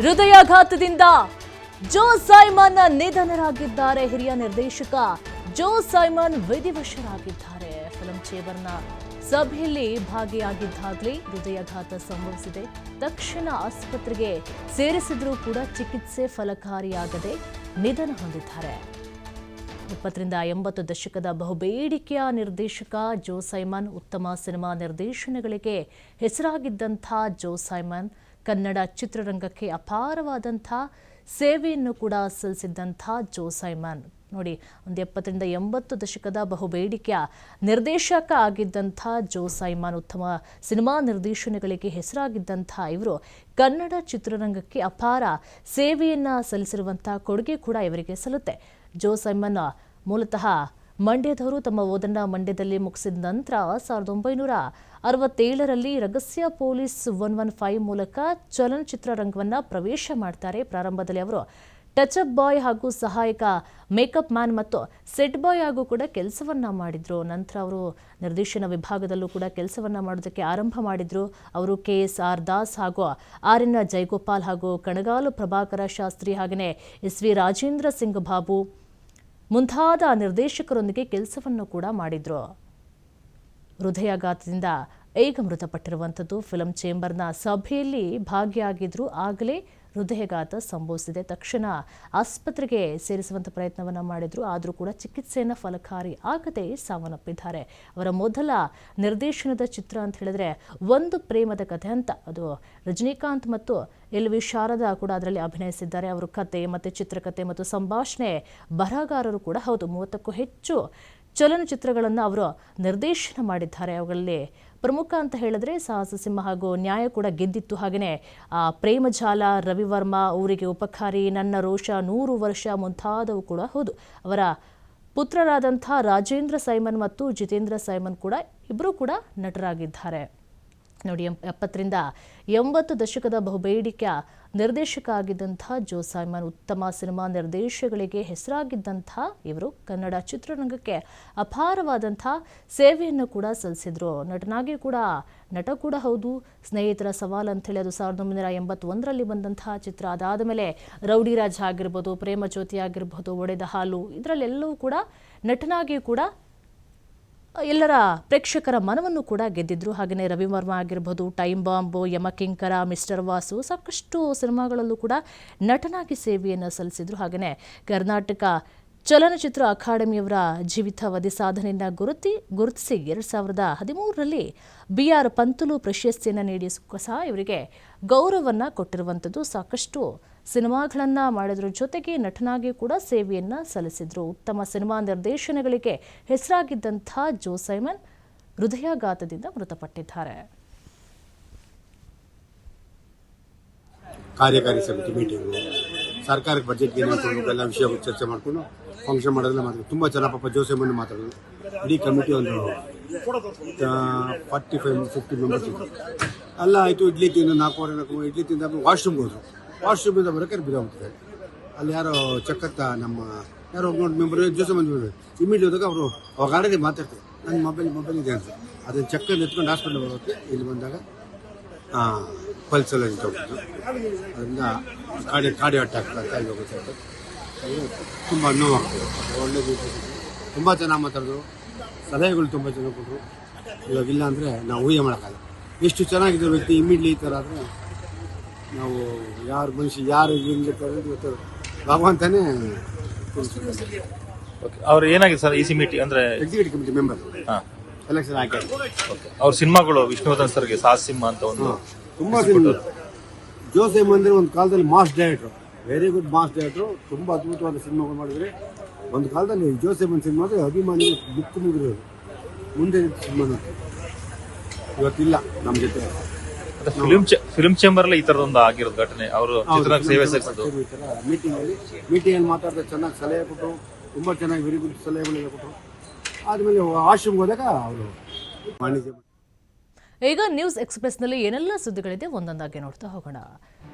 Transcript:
ಹೃದಯಾಘಾತದಿಂದ ಜೋ ಸೈಮನ್ ನಿಧನರಾಗಿದ್ದಾರೆ. ಹಿರಿಯ ನಿರ್ದೇಶಕ ಜೋ ಸೈಮನ್ ವಿಧಿವಶರಾಗಿದ್ದಾರೆ. ಫಿಲ್ಮ್ ಚೇಂಬರ್ನ ಸಭೆಯಲ್ಲಿ ಭಾಗಿಯಾಗಿದ್ದಾಗಲೇ ಹೃದಯಾಘಾತ ಸಂಭವಿಸಿದೆ. ತಕ್ಷಣ ಆಸ್ಪತ್ರೆಗೆ ಸೇರಿಸಿದ್ರೂ ಕೂಡ ಚಿಕಿತ್ಸೆ ಫಲಕಾರಿಯಾಗದೆ ನಿಧನ ಹೊಂದಿದ್ದಾರೆ. 70ರಿಂದ 80 ದಶಕದ ಬಹುಬೇಡಿಕೆಯ ನಿರ್ದೇಶಕ ಜೋ ಸೈಮನ್, ಉತ್ತಮ ಸಿನಿಮಾ ನಿರ್ದೇಶನಗಳಿಗೆ ಹೆಸರಾಗಿದ್ದಂಥ ಜೋ ಸೈಮನ್ ಕನ್ನಡ ಚಿತ್ರರಂಗಕ್ಕೆ ಅಪಾರವಾದಂಥ ಸೇವೆಯನ್ನು ಕೂಡ ಸಲ್ಲಿಸಿದ್ದಂಥ ಜೋ ಸೈಮನ್ ನೋಡಿ, ಒಂದು 70ರಿಂದ 80 ದಶಕದ ಬಹುಬೇಡಿಕೆಯ ನಿರ್ದೇಶಕ ಆಗಿದ್ದಂಥ ಜೋ ಸೈಮನ್, ಉತ್ತಮ ಸಿನಿಮಾ ನಿರ್ದೇಶನಗಳಿಗೆ ಹೆಸರಾಗಿದ್ದಂಥ ಇವರು ಕನ್ನಡ ಚಿತ್ರರಂಗಕ್ಕೆ ಅಪಾರ ಸೇವೆಯನ್ನು ಸಲ್ಲಿಸಿರುವಂಥ ಕೊಡುಗೆ ಕೂಡ ಇವರಿಗೆ ಸಲ್ಲುತ್ತೆ. ಜೋ ಸೈಮನ್ ಮೂಲತಃ ಮಂಡ್ಯದವರು. ತಮ್ಮ ಓದನ್ನ ಮಂಡ್ಯದಲ್ಲಿ ಮುಗಿಸಿದ ನಂತರ 1967ರಲ್ಲಿ ರಗಸ್ಯ ಪೊಲೀಸ್ 115 ಮೂಲಕ ಚಲನಚಿತ್ರ ರಂಗವನ್ನು ಪ್ರವೇಶ ಮಾಡ್ತಾರೆ. ಪ್ರಾರಂಭದಲ್ಲಿ ಅವರು ಟಚ್ ಅಪ್ ಬಾಯ್ ಹಾಗೂ ಸಹಾಯಕ ಮೇಕಪ್ ಮ್ಯಾನ್ ಮತ್ತು ಸೆಟ್ ಬಾಯ್ ಆಗೂ ಕೂಡ ಕೆಲಸವನ್ನ ಮಾಡಿದ್ರು. ನಂತರ ಅವರು ನಿರ್ದೇಶನ ವಿಭಾಗದಲ್ಲೂ ಕೂಡ ಕೆಲಸವನ್ನ ಮಾಡೋದಕ್ಕೆ ಆರಂಭ ಮಾಡಿದ್ರು. ಅವರು KSR ದಾಸ್ ಹಾಗೂ RN ಜಯಗೋಪಾಲ್ ಹಾಗೂ ಕಣಗಾಲು ಪ್ರಭಾಕರ ಶಾಸ್ತ್ರಿ ಹಾಗೆಯೇ SV ರಾಜೇಂದ್ರ ಸಿಂಗ್ ಬಾಬು ಮುಂತಾದ ನಿರ್ದೇಶಕರೊಂದಿಗೆ ಕೆಲಸವನ್ನು ಕೂಡ ಮಾಡಿದ್ರು. ಹೃದಯಾಘಾತದಿಂದ ಈಗ ಮೃತಪಟ್ಟಿರುವಂಥದ್ದು. ಫಿಲ್ಮ್ ಚೇಂಬರ್ನ ಸಭೆಯಲ್ಲಿ ಭಾಗಿಯಾಗಿದ್ರು, ಆಗಲೇ ಹೃದಯಾಘಾತ ಸಂಭವಿಸಿದೆ. ತಕ್ಷಣ ಆಸ್ಪತ್ರೆಗೆ ಸೇರಿಸುವಂಥ ಪ್ರಯತ್ನವನ್ನು ಮಾಡಿದ್ರು, ಆದರೂ ಕೂಡ ಚಿಕಿತ್ಸೆಯನ್ನು ಫಲಕಾರಿ ಆಗದೆ ಸಾವನ್ನಪ್ಪಿದ್ದಾರೆ. ಅವರ ಮೊದಲ ನಿರ್ದೇಶನದ ಚಿತ್ರ ಅಂತ ಹೇಳಿದ್ರೆ ಒಂದು ಪ್ರೇಮದ ಕಥೆ ಅಂತ. ಅದು ರಜನಿಕಾಂತ್ ಮತ್ತು LV ಶಾರದಾ ಕೂಡ ಅದರಲ್ಲಿ ಅಭಿನಯಿಸಿದ್ದಾರೆ. ಅವರು ಕತೆ ಮತ್ತು ಚಿತ್ರಕಥೆ ಮತ್ತು ಸಂಭಾಷಣೆ ಬರಹಗಾರರು ಕೂಡ ಹೌದು. 30ಕ್ಕೂ ಹೆಚ್ಚು ಚಲನಚಿತ್ರಗಳನ್ನು ಅವರು ನಿರ್ದೇಶನ ಮಾಡಿದ್ದಾರೆ. ಅವುಗಳಲ್ಲಿ ಪ್ರಮುಖ ಅಂತ ಹೇಳಿದ್ರೆ ಸಾಹಸ ಸಿಂಹ ಹಾಗೂ ನ್ಯಾಯ ಕೂಡ ಗೆದ್ದಿತ್ತು. ಹಾಗೆಯೇ ಪ್ರೇಮಜಾಲ, ರವಿವರ್ಮ, ಊರಿಗೆ ಉಪಕಾರಿ, ನನ್ನ ರೋಷ, 100 ವರ್ಷ ಮುಂತಾದವು ಕೂಡ ಹೌದು. ಅವರ ಪುತ್ರರಾದಂಥ ರಾಜೇಂದ್ರ ಸೈಮನ್ ಮತ್ತು ಜಿತೇಂದ್ರ ಸೈಮನ್ ಕೂಡ ಇಬ್ಬರು ಕೂಡ ನಟರಾಗಿದ್ದಾರೆ. ನೋಡಿ, 70ರಿಂದ 80 ದಶಕದ ಬಹುಬೇಡಿಕೆಯ ನಿರ್ದೇಶಕ ಆಗಿದ್ದಂಥ ಜೋ ಸೈಮನ್, ಉತ್ತಮ ಸಿನಿಮಾ ನಿರ್ದೇಶಗಳಿಗೆ ಹೆಸರಾಗಿದ್ದಂಥ ಇವರು ಕನ್ನಡ ಚಿತ್ರರಂಗಕ್ಕೆ ಅಪಾರವಾದಂಥ ಸೇವೆಯನ್ನು ಕೂಡ ಸಲ್ಲಿಸಿದ್ರು. ನಟ ಕೂಡ ಹೌದು. ಸ್ನೇಹಿತರ ಸವಾಲ್ ಅಂಥೇಳಿ ಅದು 1981ರಲ್ಲಿ ಬಂದಂತಹ ಚಿತ್ರ. ಅದಾದ ಮೇಲೆ ರೌಡಿ ರಾಜ ಆಗಿರ್ಬೋದು, ಪ್ರೇಮ ಜ್ಯೋತಿ ಆಗಿರ್ಬೋದು, ಒಡೆದ ಹಾಲು, ಇದರಲ್ಲೆಲ್ಲವೂ ಕೂಡ ನಟನಾಗಿ ಕೂಡ ಎಲ್ಲರ ಪ್ರೇಕ್ಷಕರ ಮನವನ್ನು ಕೂಡ ಗೆದ್ದಿದ್ರು. ಹಾಗೆಯೇ ರವಿವರ್ಮ ಆಗಿರ್ಬೋದು, ಟೈಮ್ ಬಾಂಬ್, ಯಮಕಿಂಕರ, ಮಿಸ್ಟರ್ ವಾಸು, ಸಾಕಷ್ಟು ಸಿನಿಮಾಗಳಲ್ಲೂ ಕೂಡ ನಟನಾಗಿ ಸೇವೆಯನ್ನು ಸಲ್ಲಿಸಿದ್ರು. ಹಾಗೆಯೇ ಕರ್ನಾಟಕ ಚಲನಚಿತ್ರ ಅಕಾಡೆಮಿಯವರ ಜೀವಿತಾವಧಿ ಸಾಧನೆಯನ್ನು ಗುರುತಿಸಿ 2013ರಲ್ಲಿ BR ಪಂತುಲು ಪ್ರಶಸ್ತಿಯನ್ನು ನೀಡಿ ಸಹ ಇವರಿಗೆ ಗೌರವವನ್ನು ಕೊಟ್ಟಿರುವಂಥದ್ದು. ಸಾಕಷ್ಟು ಸಿನಿಮಾಗಳನ್ನು ಮಾಡೋದ್ರ ಜೊತೆಗೆ ನಟನಾಗಿ ಕೂಡ ಸೇವೆಯನ್ನು ಸಲ್ಲಿಸಿದ್ರು. ಉತ್ತಮ ಸಿನಿಮಾ ನಿರ್ದೇಶನಗಳಿಗೆ ಹೆಸರಾಗಿದ್ದಂಥ ಜೋ ಸೈಮನ್ ಹೃದಯಾಘಾತದಿಂದ ಮೃತಪಟ್ಟಿದ್ದಾರೆ. ಕಾರ್ಯಕಾರಿ ಸಮಿತಿ ಮೀಟಿಂಗು, ಸರ್ಕಾರಕ್ಕೆ ಬಜೆಟ್ಗೆ ಎಲ್ಲ ವಿಷಯ ಚರ್ಚೆ ಮಾಡಿಕೊಂಡು ಫಂಕ್ಷನ್ ಮಾಡೋದನ್ನ ಮಾತಾಡೋದು. ತುಂಬ ಚೆನ್ನಾಗಿ ಪಾಪ ಜೋ ಸೈಮನ್ ಮಾತಾಡೋದು. ಇಡೀ ಕಮಿಟಿ ಒಂದು 45-50 ಮೆಂಬರ್ಸ್ ಇತ್ತು. ಎಲ್ಲ ಆಯಿತು. ಇಡ್ಲಿ ತಿಂದು 4 ಇಡ್ಲಿ ತಿಂದ ವಾಶ್ರೂಮ್ಗೆ ಹೋದ್ರು. ವಾಶ್ರೂಮಿಂದ ಬರೋಕೆ ಬಿದ್ದೋಗ್ತದೆ. ಅಲ್ಲಿ ಯಾರೋ ಚಕ್ಕತ್ತ ನಮ್ಮ ಯಾರೋ ನೋಡಿ ಮೆಂಬರ್ ಜೋ ಸೈಮನ್ ಇಮಿಡಿಯೇಟ್ ಹೋದಾಗ ಅವರು ಅವಾಗ ಆಲ್ರೆಡಿ ಮಾತಾಡ್ತಾರೆ. ನನ್ನ ಮೊಬೈಲ್ ಇದೆ ಅಂತ ಅದನ್ನು ಚಕ್ಕನ್ನು ಎತ್ಕೊಂಡು ಹಾಸ್ಪಿಟಲ್ ಬರೋಕ್ಕೆ ಇಲ್ಲಿ ಬಂದಾಗ ಪಲ್ಸೆಲ್ಲ ನಿಂತೋಗ್ತಿತ್ತು. ಅದರಿಂದ ಕಾರ್ಡಿಯೋ ಅಟ್ಯಾಕ್ ಕಾಯಿಲೆ ಹೋಗುತ್ತೆ. ತುಂಬ ನೋವಾಗ್ತದೆ. ಒಳ್ಳೆಯದು, ತುಂಬ ಚೆನ್ನಾಗಿ ಮಾತಾಡಿದ್ರು. ಸಲಹೆಗಳು ತುಂಬ ಚೆನ್ನಾಗಿ ಕೊಟ್ಟರು. ಇವಾಗಿಲ್ಲ ಅಂದರೆ ನಾವು ಊಹೆ ಮಾಡೋಕ್ಕಾಗಲ್ಲ. ಎಷ್ಟು ಚೆನ್ನಾಗಿದ್ದ ವ್ಯಕ್ತಿ ಇಮಿಡಿಯೇಟ್ಲಿ ಈ ಥರ ಆದರೆ ನಾವು ಯಾರು ಮನುಷ್ಯ ಯಾರು ಹೆಂಗಿರ್ತಾರೆ ಇವತ್ತು ಭಗವಂತನೇ. ಅವ್ರು ಏನಾಗಿದೆ ಸರ್ ಈ ಮೀಟಿಂಗ್ ಅಂದ್ರೆ ಎಕ್ಸಿಕ್ಯೂಟಿವ್ ಕಮಿಟಿ ಮೆಂಬರ್ ಎಲೆಕ್ಷನ್ ಹಾಕಿ ಅವ್ರ ಸಿನಿಮಾಗಳು ವಿಷ್ಣುವರ್ಧನ್ ಸರ್ಗೆ ಸಾಹಸ ಸಿಂಹ ಅಂತ ಒಂದು ತುಂಬ ಸಿನಿಮಾ. ಜೋ ಸೈಮನ್ ಅಂದರೆ ಒಂದು ಕಾಲದಲ್ಲಿ ಮಾಸ್ ಡೈರೆಕ್ಟ್ರು, ವೆರಿ ಗುಡ್ ಮಾಸ್ ಡೈರೆಕ್ಟ್ರು. ತುಂಬ ಅದ್ಭುತವಾದ ಸಿನಿಮಾಗಳು ಮಾಡಿದರೆ ಒಂದು ಕಾಲದಲ್ಲಿ ಜೋ ಸೈಮನ್ ಸಿನಿಮಾ ಅಂದರೆ ಅಭಿಮಾನಿ ಬುಕ್ ಮುಗಿರೋದು. ಮುಂದೆ ಸಿನಿಮಾ ಇವತ್ತಿಲ್ಲ ನಮ್ಮ ಜೊತೆ. ಫಿಲ್ಮ್ ಚೇಂಬರ್ ಈ ತರದೊಂದು ಆಗಿರೋದು ಘಟನೆ. ಅವರು ಸೇವೆ ಸಲ್ಲಿಸಿದ್ರು. ಮೀಟಿಂಗಲ್ಲಿ ಮಾತಾಡಿದ್ರೆ ಚೆನ್ನಾಗಿ ಸಲಹೆ ಕೊಟ್ಟರು. ತುಂಬ ಚೆನ್ನಾಗಿ ವೆರಿ ಗುಡ್ ಸಲಹೆಗಳೆಲ್ಲ ಕೊಟ್ಟರು. ಆದಮೇಲೆ ಆಶ್ರಮ್ಗೆ ಹೋದಾಗ ಅವರು ಈಗ ನ್ಯೂಸ್ ಎಕ್ಸ್ಪ್ರೆಸ್ನಲ್ಲಿ ಏನೆಲ್ಲ ಸುದ್ದಿಗಳಿದೆ ಒಂದೊಂದಾಗಿ ನೋಡ್ತಾ ಹೋಗೋಣ.